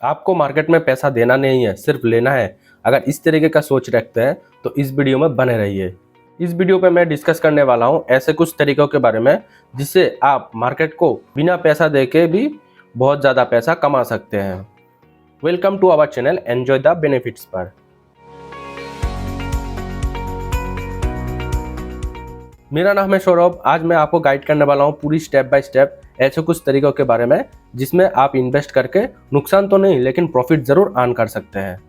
आपको मार्केट में पैसा देना नहीं है, सिर्फ लेना है। अगर इस तरीके का सोच रखते हैं तो इस वीडियो में बने रहिए। इस वीडियो पे मैं डिस्कस करने वाला हूँ ऐसे कुछ तरीकों के बारे में जिससे आप मार्केट को बिना पैसा देके भी बहुत ज़्यादा पैसा कमा सकते हैं। Welcome to our channel enjoy the benefits पर। मेरा नाम है सौरभ। आज मैं आपको गाइड करने वाला हूँ पूरी स्टेप बाय स्टेप ऐसे कुछ तरीकों के बारे में जिसमें आप इन्वेस्ट करके नुकसान तो नहीं लेकिन प्रॉफिट जरूर अर्न कर सकते हैं।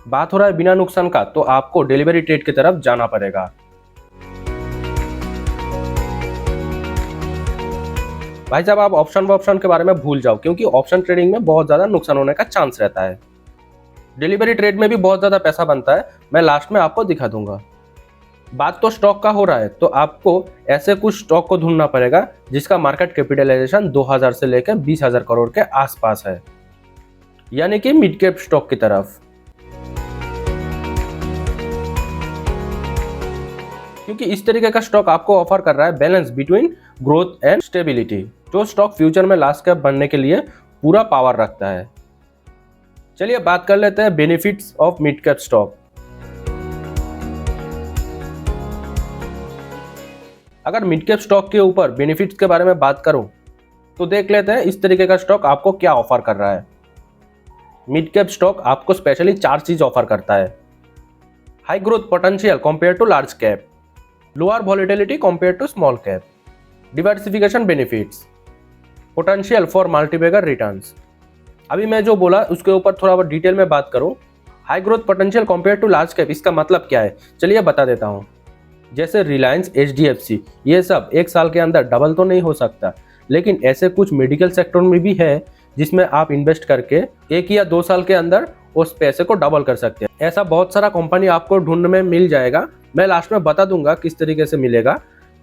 बात हो रहा है बिना नुकसान का, तो आपको डिलीवरी ट्रेड की तरफ जाना पड़ेगा। भाई साहब, आप ऑप्शन के बारे में भूल जाओ क्योंकि ऑप्शन ट्रेडिंग में बहुत ज्यादा नुकसान होने का चांस रहता है। डिलीवरी ट्रेड में भी बहुत ज्यादा पैसा बनता है, मैं लास्ट में आपको दिखा दूंगा। बात तो स्टॉक का हो रहा है तो आपको ऐसे कुछ स्टॉक को ढूंढना पड़ेगा जिसका मार्केट कैपिटलाइजेशन 2000 से लेकर 20,000 करोड़ के आसपास है, यानी कि मिड कैप स्टॉक की तरफ। क्योंकि इस तरीके का स्टॉक आपको ऑफर कर रहा है balance between growth and stability, जो स्टॉक फ्यूचर में लार्ज कैप बनने के लिए पूरा पावर रखता है। चलिए बात कर लेते हैं benefits of mid cap stock. अगर मिड कैप स्टॉक के ऊपर बेनिफिट्स के बारे में बात करूं तो देख लेते हैं इस तरीके का स्टॉक आपको क्या ऑफर कर रहा है। मिड कैप स्टॉक आपको स्पेशली 4 चीज ऑफर करता है। High growth potential compare to large cap, lower volatility compare to small cap, diversification benefits, potential for multibagger returns. अभी मैं जो बोला उसके ऊपर थोड़ा बहुत डिटेल में बात करूं। High growth potential compare to large cap, इसका मतलब क्या है चलिए बता देता हूं। जैसे रिलायंस, HDFC, ये सब एक साल के अंदर डबल तो नहीं हो सकता, लेकिन ऐसे कुछ मेडिकल सेक्टर में भी है जिसमें आप इन्वेस्ट करके 1 या 2 साल के अंदर उस पैसे को डबल कर सकते हैं। ऐसा बहुत सारा कंपनी आपको ढूंढने में मिल जाएगा, मैं लास्ट में बता दूंगा किस तरीके से मिलेगा।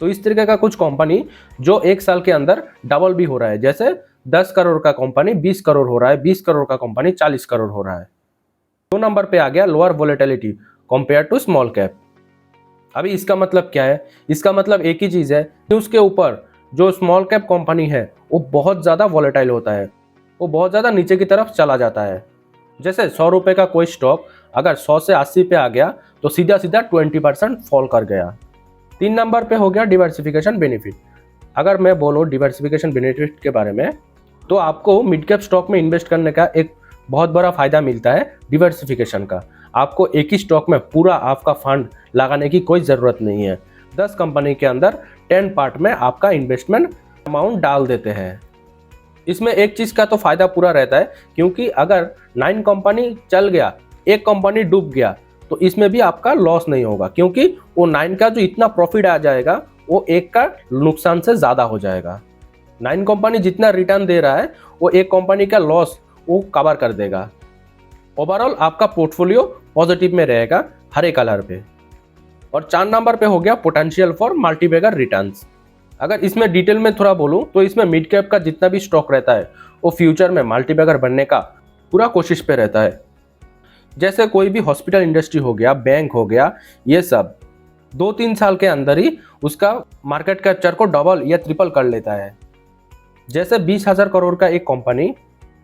तो इस तरीके का कुछ कंपनी जो 1 साल के अंदर डबल भी हो रहा है, जैसे 10 करोड़ का कंपनी 20 करोड़ हो रहा है, 20 करोड़ का कंपनी 40 करोड़ हो रहा है। 2 नंबर पे आ गया lower volatility compare to small cap. अभी इसका मतलब क्या है? इसका मतलब एक ही चीज है कि उसके ऊपर जो स्मॉल कैप कंपनी है वो बहुत ज्यादा वॉलेटाइल होता है, वो बहुत ज्यादा नीचे की तरफ चला जाता है। जैसे 100 रुपए का कोई स्टॉक अगर 100 से 80 पे आ गया तो सीधा सीधा 20% फॉल कर गया। 3 नंबर पे हो गया डिवर्सिफिकेशन बेनिफिट। अगर मैं बोलूँ डिवर्सिफिकेशन बेनिफिट के बारे में तो आपको मिड कैप स्टॉक में इन्वेस्ट करने का एक बहुत बड़ा फायदा मिलता है डिवर्सिफिकेशन का। आपको एक ही स्टॉक में पूरा आपका फंड लगाने की कोई ज़रूरत नहीं है। 10 कंपनी के अंदर 10 पार्ट में आपका इन्वेस्टमेंट अमाउंट डाल देते हैं। इसमें एक चीज़ का तो फायदा पूरा रहता है, क्योंकि अगर 9 कंपनी चल गया, एक कंपनी डूब गया, तो इसमें भी आपका लॉस नहीं होगा, क्योंकि वो 9 का जो इतना प्रॉफिट आ जाएगा वो एक का नुकसान से ज़्यादा हो जाएगा। 9 कंपनी जितना रिटर्न दे रहा है वो एक कंपनी का लॉस वो कवर कर देगा। ओवरऑल आपका पोर्टफोलियो पॉजिटिव में रहेगा हर एक कलर पे। और 4 नंबर पे हो गया पोटेंशियल फॉर मल्टीबैगर रिटर्न्स। अगर इसमें डिटेल में थोड़ा बोलूं तो इसमें मिड कैप का जितना भी स्टॉक रहता है वो फ्यूचर में मल्टीबैगर बनने का पूरा कोशिश पे रहता है। जैसे कोई भी हॉस्पिटल इंडस्ट्री हो गया, बैंक हो गया, ये सब 2-3 साल के अंदर ही उसका मार्केट कैप्चर को डबल या ट्रिपल कर लेता है। जैसे 20,000 करोड़ का एक कंपनी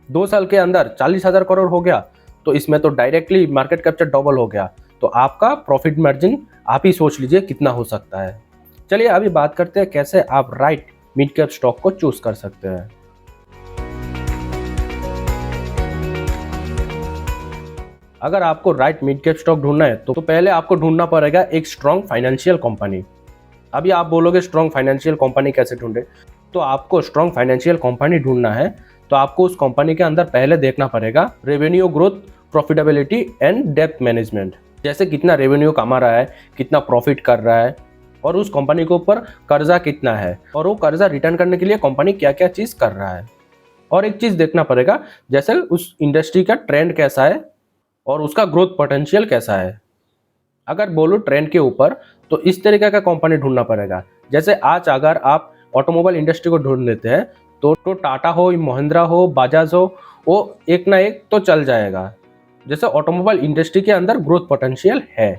2 साल के अंदर 40,000 करोड़ हो गया, तो इसमें तो डायरेक्टली मार्केट कैप्चर डबल हो गया। तो आपका प्रॉफिट मार्जिन आप ही सोच लीजिए कितना हो सकता है। चलिए अभी बात करते हैं कैसे आप राइट मिड कैप स्टॉक को चूज कर सकते हैं। अगर आपको राइट मिड कैप स्टॉक ढूंढना है तो पहले आपको ढूंढना पड़ेगा एक स्ट्रॉन्ग फाइनेंशियल कंपनी। अभी आप बोलोगे स्ट्रॉन्ग फाइनेंशियल कंपनी कैसे ढूंढे? तो आपको स्ट्रॉन्ग फाइनेंशियल कंपनी ढूंढना है तो आपको उस कंपनी के अंदर पहले देखना पड़ेगा revenue growth, profitability and depth management. जैसे कितना रेवेन्यू कमा रहा है, कितना प्रॉफिट कर रहा है, और उस कंपनी के ऊपर कर्जा कितना है, और वो कर्जा रिटर्न करने के लिए कंपनी क्या क्या चीज़ कर रहा है। और एक चीज़ देखना पड़ेगा, जैसे उस इंडस्ट्री का ट्रेंड कैसा है और उसका ग्रोथ पोटेंशियल कैसा है। अगर बोलो ट्रेंड के ऊपर तो इस तरीके का कंपनी ढूंढना पड़ेगा। जैसे आज अगर आप ऑटोमोबाइल इंडस्ट्री को ढूंढ लेते हैं तो टाटा हो, महिंद्रा हो, बजाज हो, वो एक ना एक तो चल जाएगा। जैसे ऑटोमोबाइल इंडस्ट्री के अंदर ग्रोथ पोटेंशियल है।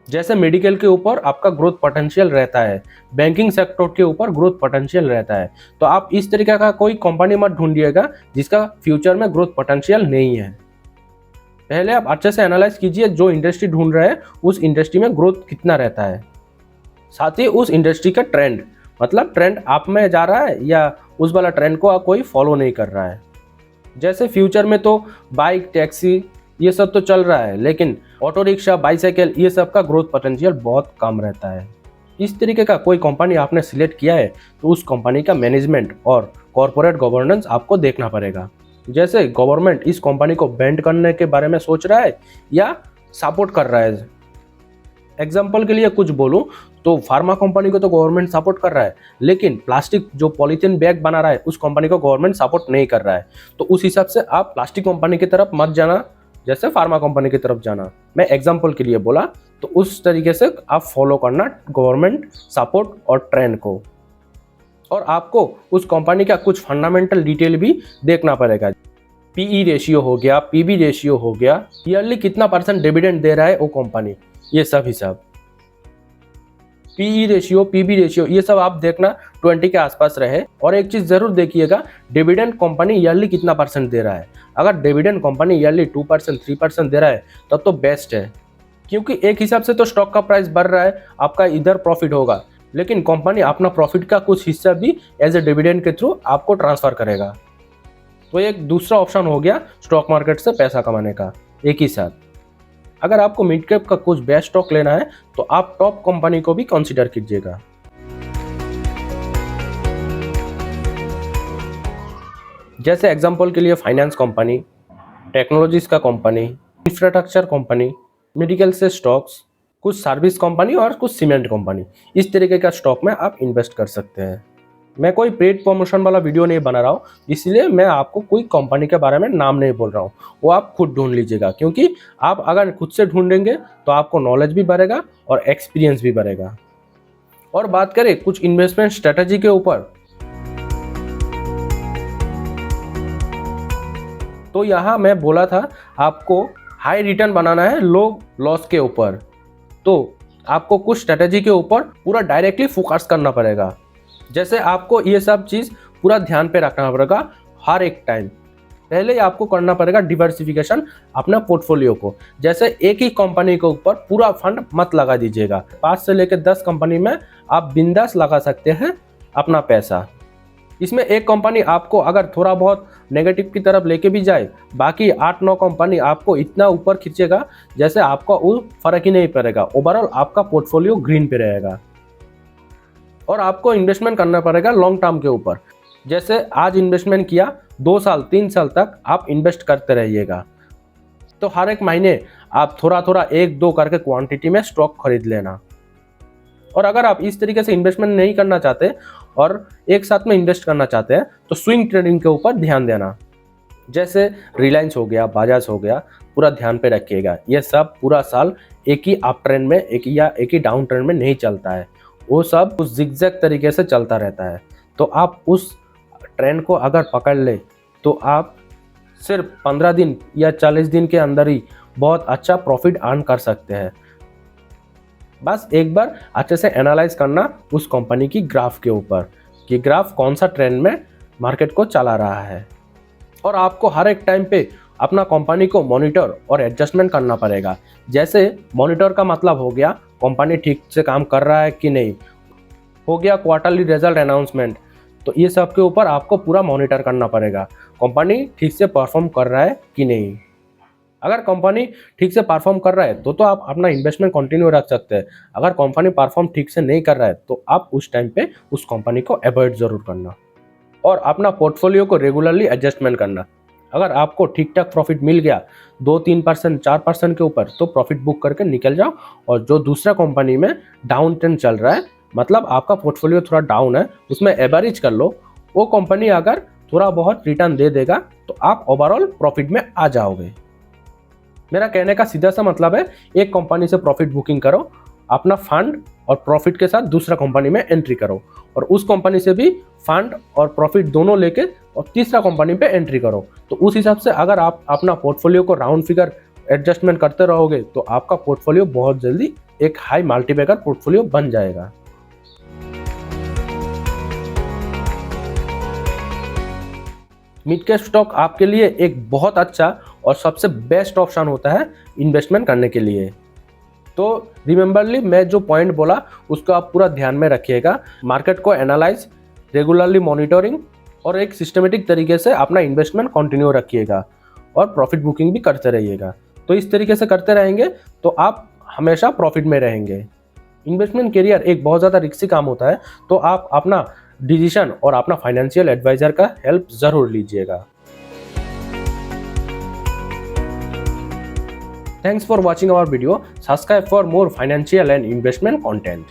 जैसे मेडिकल के ऊपर आपका ग्रोथ पोटेंशियल रहता है, बैंकिंग सेक्टर के ऊपर ग्रोथ पोटेंशियल रहता है। तो आप इस तरीके का कोई कंपनी मत ढूंढिएगा जिसका फ्यूचर में ग्रोथ पोटेंशियल नहीं है। पहले आप अच्छे से एनालाइज कीजिए जो इंडस्ट्री ढूंढ रहे हैं उस इंडस्ट्री में ग्रोथ कितना रहता है, साथ ही उस इंडस्ट्री का ट्रेंड, मतलब ट्रेंड आप में जा रहा है या उस वाला ट्रेंड को कोई फॉलो नहीं कर रहा है। जैसे फ्यूचर में तो बाइक, टैक्सी ये सब तो चल रहा है, लेकिन ऑटो रिक्शा, बाइसाइकिल ये सब का ग्रोथ पोटेंशियल बहुत कम रहता है। इस तरीके का कोई कंपनी आपने सिलेक्ट किया है तो उस कंपनी का मैनेजमेंट और कॉर्पोरेट गवर्नेंस आपको देखना पड़ेगा। जैसे गवर्नमेंट इस कंपनी को बैंड करने के बारे में सोच रहा है या सपोर्ट कर रहा है। एग्जाम्पल के लिए कुछ बोलूं तो फार्मा कंपनी को तो गवर्नमेंट सपोर्ट कर रहा है, लेकिन प्लास्टिक जो पॉलीथीन बैग बना रहा है उस कंपनी को गवर्नमेंट सपोर्ट नहीं कर रहा है। तो उस हिसाब से आप प्लास्टिक कंपनी की तरफ मत जाना, जैसे फार्मा कंपनी की तरफ जाना। मैं एग्जाम्पल के लिए बोला, तो उस तरीके से आप फॉलो करना गवर्नमेंट सपोर्ट और ट्रेंड को। और आपको उस कंपनी का कुछ फंडामेंटल डिटेल भी देखना पड़ेगा। पीई रेशियो हो गया, पीबी रेशियो हो गया, ईयरली कितना % डिविडेंड दे रहा है वो कंपनी, ये सब हिसाब। पीई रेशियो, पीबी रेशियो ये सब आप देखना 20 के आसपास रहे। और एक चीज जरूर देखिएगा, डिविडेंड कंपनी ईयरली कितना % दे रहा है। अगर डिविडेंड कंपनी ईयरली 2% 3% दे रहा है तब तो बेस्ट है, क्योंकि एक हिसाब से तो स्टॉक का प्राइस बढ़ रहा है, आपका इधर प्रॉफिट होगा, लेकिन कंपनी अपना प्रॉफिट का कुछ हिस्सा भी एज ए डिविडेंड के थ्रू आपको ट्रांसफर करेगा। तो एक दूसरा ऑप्शन हो गया स्टॉक मार्केट से पैसा कमाने का एक ही साथ। अगर आपको मिड कैप का कुछ बेस्ट स्टॉक लेना है तो आप टॉप कंपनी को भी कंसीडर कीजिएगा। जैसे एग्जांपल के लिए फाइनेंस कंपनी, टेक्नोलॉजीज का कंपनी, इंफ्रास्ट्रक्चर कंपनी, मेडिकल से स्टॉक्स, कुछ सर्विस कंपनी और कुछ सीमेंट कंपनी, इस तरीके का स्टॉक में आप इन्वेस्ट कर सकते हैं। मैं कोई पेड प्रमोशन वाला वीडियो नहीं बना रहा हूँ, इसलिए मैं आपको कोई कंपनी के बारे में नाम नहीं बोल रहा हूँ, वो आप खुद ढूंढ लीजिएगा, क्योंकि आप अगर खुद से ढूंढेंगे तो आपको नॉलेज भी बढ़ेगा और एक्सपीरियंस भी बढ़ेगा। और बात करें कुछ इन्वेस्टमेंट स्ट्रेटजी के ऊपर, तो यहाँ मैं बोला था आपको हाई रिटर्न बनाना है लो लॉस के ऊपर, तो आपको कुछ स्ट्रेटजी के ऊपर पूरा डायरेक्टली फोकस करना पड़ेगा। जैसे आपको ये सब चीज़ पूरा ध्यान पे रखना पड़ेगा हर एक टाइम। पहले ही आपको करना पड़ेगा डिवर्सिफिकेशन अपना पोर्टफोलियो को। जैसे एक ही कंपनी के ऊपर पूरा फंड मत लगा दीजिएगा, 5 से लेकर 10 कंपनी में आप बिंदास लगा सकते हैं अपना पैसा। इसमें एक कंपनी आपको अगर थोड़ा बहुत नेगेटिव की तरफ लेके भी जाए, बाकी 8-9 कंपनी आपको इतना ऊपर खींचेगा जैसे आपका वो फर्क ही नहीं पड़ेगा, ओवरऑल आपका पोर्टफोलियो ग्रीन पे रहेगा। और आपको इन्वेस्टमेंट करना पड़ेगा लॉन्ग टर्म के ऊपर। जैसे आज इन्वेस्टमेंट किया, 2 साल 3 साल तक आप इन्वेस्ट करते रहिएगा। तो हर एक महीने आप थोड़ा थोड़ा 1-2 करके क्वांटिटी में स्टॉक खरीद लेना। और अगर आप इस तरीके से इन्वेस्टमेंट नहीं करना चाहते और एक साथ में इन्वेस्ट करना चाहते हैं तो स्विंग ट्रेडिंग के ऊपर ध्यान देना। जैसे रिलायंस हो गया, बाजाज हो गया, पूरा ध्यान पे रखिएगा। ये सब पूरा साल एक ही अप ट्रेंड में एक ही डाउन ट्रेंड में नहीं चलता है, वो सब उस जिगजैग तरीके से चलता रहता है। तो आप उस ट्रेंड को अगर पकड़ ले तो आप सिर्फ 15 दिन या 40 दिन के अंदर ही बहुत अच्छा प्रॉफिट अर्न कर सकते हैं। बस एक बार अच्छे से एनालाइज करना उस कंपनी की ग्राफ के ऊपर कि ग्राफ कौन सा ट्रेंड में मार्केट को चला रहा है। और आपको हर एक टाइम पे अपना कंपनी को मॉनिटर और एडजस्टमेंट करना पड़ेगा। जैसे मॉनिटर का मतलब हो गया कंपनी ठीक से काम कर रहा है कि नहीं, हो गया क्वार्टरली रिजल्ट अनाउंसमेंट, तो ये सब के ऊपर आपको पूरा मॉनिटर करना पड़ेगा कंपनी ठीक से परफॉर्म कर रहा है कि नहीं। अगर कंपनी ठीक से परफॉर्म कर रहा है तो आप अपना इन्वेस्टमेंट कंटिन्यू रख सकते हैं। अगर कंपनी परफॉर्म ठीक से नहीं कर रहा है तो आप उस टाइम पे उस कंपनी को अवॉइड जरूर करना और अपना पोर्टफोलियो को रेगुलरली एडजस्टमेंट करना। अगर आपको ठीक ठाक प्रॉफिट मिल गया 2-3% 4% के ऊपर तो प्रॉफिट बुक करके निकल जाओ। और जो दूसरा कंपनी में डाउन ट्रेंड चल रहा है, मतलब आपका पोर्टफोलियो थोड़ा डाउन है, उसमें एवरेज कर लो। वो कंपनी अगर थोड़ा बहुत रिटर्न दे देगा तो आप ओवरऑल प्रॉफिट में आ जाओगे। मेरा कहने का सीधा सा मतलब है, एक कंपनी से प्रॉफिट बुकिंग करो, अपना फंड और प्रॉफिट के साथ दूसरा कंपनी में एंट्री करो और उस कंपनी से भी फंड और प्रॉफिट दोनों लेके और तीसरा कंपनी पे एंट्री करो। तो उस हिसाब से अगर आप अपना पोर्टफोलियो को राउंड फिगर एडजस्टमेंट करते रहोगे तो आपका पोर्टफोलियो बहुत जल्दी एक हाई मल्टीबैगर पोर्टफोलियो बन जाएगा। मिड कैप स्टॉक आपके लिए एक बहुत अच्छा और सबसे बेस्ट ऑप्शन होता है इन्वेस्टमेंट करने के लिए। तो रिमेंबरली मैं जो पॉइंट बोला उसको आप पूरा ध्यान में रखिएगा। मार्केट को एनालाइज, रेगुलरली मॉनिटरिंग और एक सिस्टमेटिक तरीके से अपना इन्वेस्टमेंट कंटिन्यू रखिएगा और प्रॉफिट बुकिंग भी करते रहिएगा। तो इस तरीके से करते रहेंगे तो आप हमेशा प्रॉफिट में रहेंगे। इन्वेस्टमेंट करियर एक बहुत ज़्यादा रिस्की काम होता है, तो आप अपना डिसीजन और अपना फाइनेंशियल एडवाइजर का हेल्प ज़रूर लीजिएगा। Thanks for watching our video. Subscribe for more financial and investment content.